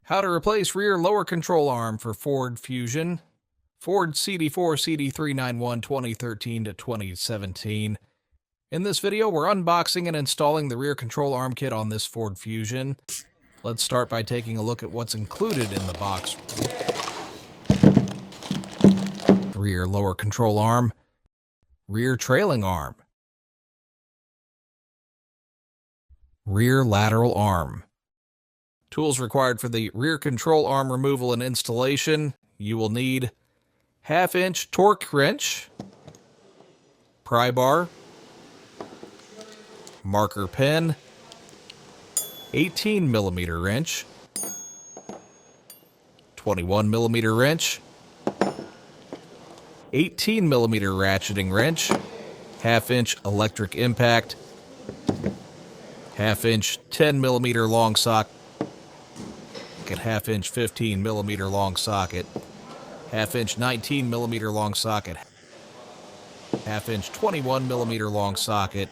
How to replace rear lower control arm for Ford Fusion. Ford CD4 CD391 2013 to 2017. In this video, we're unboxing and installing the rear control arm kit on this Ford Fusion. Let's start by taking a look at what's included in the box. Rear lower control arm, rear trailing arm, rear lateral arm. Tools required for the rear control arm removal and installation. You will need 1/2-inch torque wrench, pry bar, marker pen, 18mm wrench, 21mm wrench, 18mm ratcheting wrench, 1/2-inch electric impact, 1/2-inch 10mm long socket, 1/2-inch 15mm long socket, 1/2-inch 19mm long socket, 1/2-inch 21mm long socket.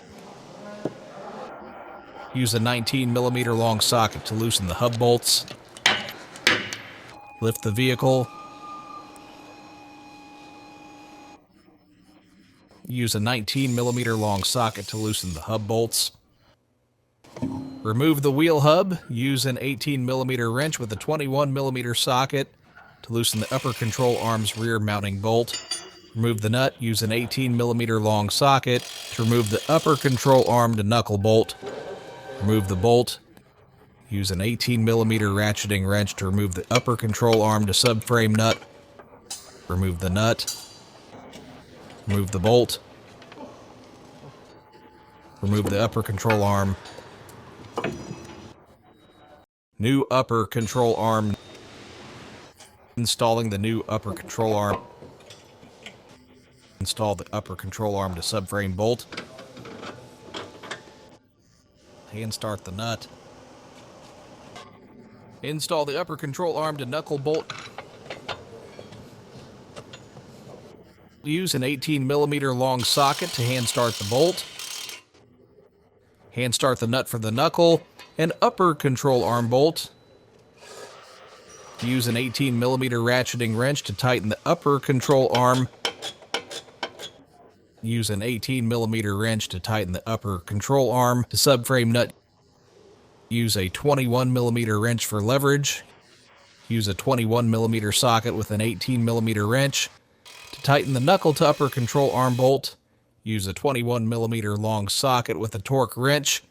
Use a 19mm long socket to loosen the hub bolts. Lift the vehicle. Use a 19mm long socket to loosen the hub bolts. Remove the wheel hub. Use an 18mm wrench with a 21mm socket to loosen the upper control arm's rear mounting bolt. Remove the nut. Use an 18mm long socket to remove the upper control arm to knuckle bolt. Remove the bolt. Use an 18mm ratcheting wrench to remove the upper control arm to subframe nut. Remove the nut. Remove the bolt. Remove the upper control arm. New upper control arm. Installing the new upper control arm. Install the upper control arm to subframe bolt. Hand start the nut. Install the upper control arm to knuckle bolt. Use an 18mm long socket to hand start the bolt. Hand start the nut for the knuckle and upper control arm bolt. Use an 18mm ratcheting wrench to tighten the upper control arm. Use an 18mm wrench to tighten the upper control arm to subframe nut. Use a 21mm wrench for leverage. Use a 21mm socket with an 18mm wrench to tighten the knuckle to upper control arm bolt. Use a 21mm long socket with a torque wrench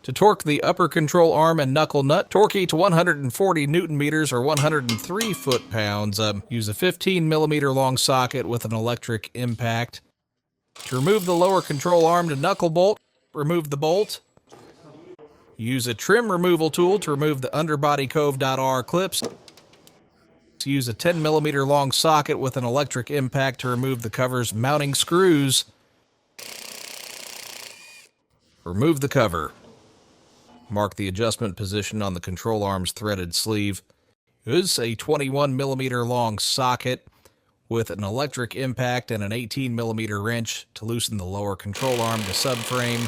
to torque the upper control arm and knuckle nut. Torque to 140 Newton meters or 103 foot-pounds. Use a 15mm long socket with an electric impact. To remove the lower control arm to knuckle bolt, remove the bolt. Use a trim removal tool to remove the underbody cove.R clips. Use a 10mm long socket with an electric impact to remove the cover's mounting screws. Remove the cover. Mark the adjustment position on the control arm's threaded sleeve. Use a 21mm long socket with an electric impact and an 18mm wrench to loosen the lower control arm to subframe.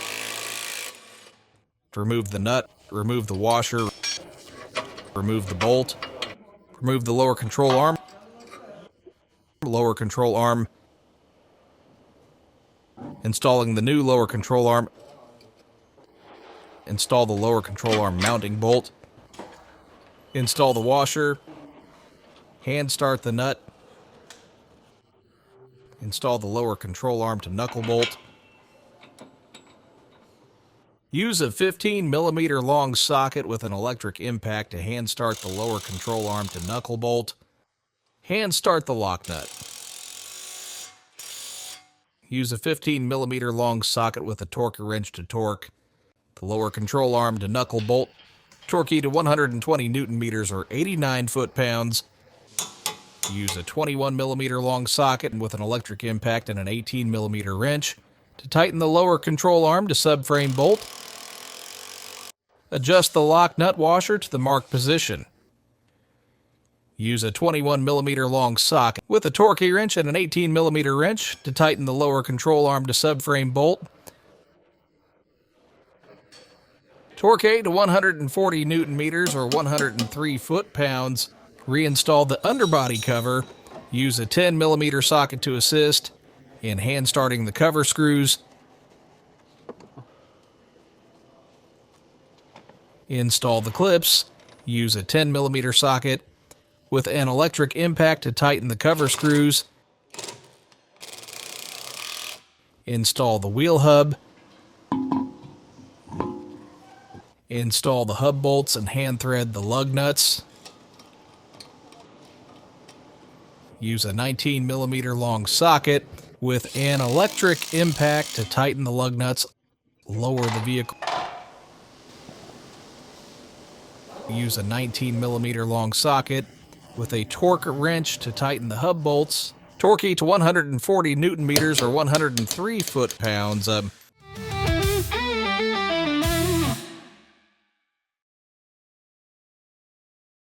To remove the nut, remove the washer, remove the bolt, remove the lower control arm, installing the new lower control arm, install the lower control arm mounting bolt, install the washer, hand start the nut, install the lower control arm to knuckle bolt. Use a 15mm long socket with an electric impact to hand start the lower control arm to knuckle bolt. Hand start the lock nut. Use a 15mm long socket with a torque wrench to torque the lower control arm to knuckle bolt. Torque to 120 Newton meters or 89 foot-pounds. Use a 21mm long socket with an electric impact and an 18mm wrench to tighten the lower control arm to subframe bolt. Adjust the lock nut washer to the marked position. Use a 21mm long socket with a torque wrench and an 18mm wrench to tighten the lower control arm to subframe bolt. Torque to 140 Newton meters or 103 foot-pounds. Reinstall the underbody cover. Use a 10 millimeter socket to assist in hand starting the cover screws. Install the clips. Use a 10 millimeter socket with an electric impact to tighten the cover screws. Install the wheel hub. Install the hub bolts and hand thread the lug nuts. Use a 19 millimeter long socket with an electric impact to tighten the lug nuts. Lower the vehicle. Use a 19 millimeter long socket with a torque wrench to tighten the hub bolts. Torque to 140 Newton meters or 103 foot-pounds.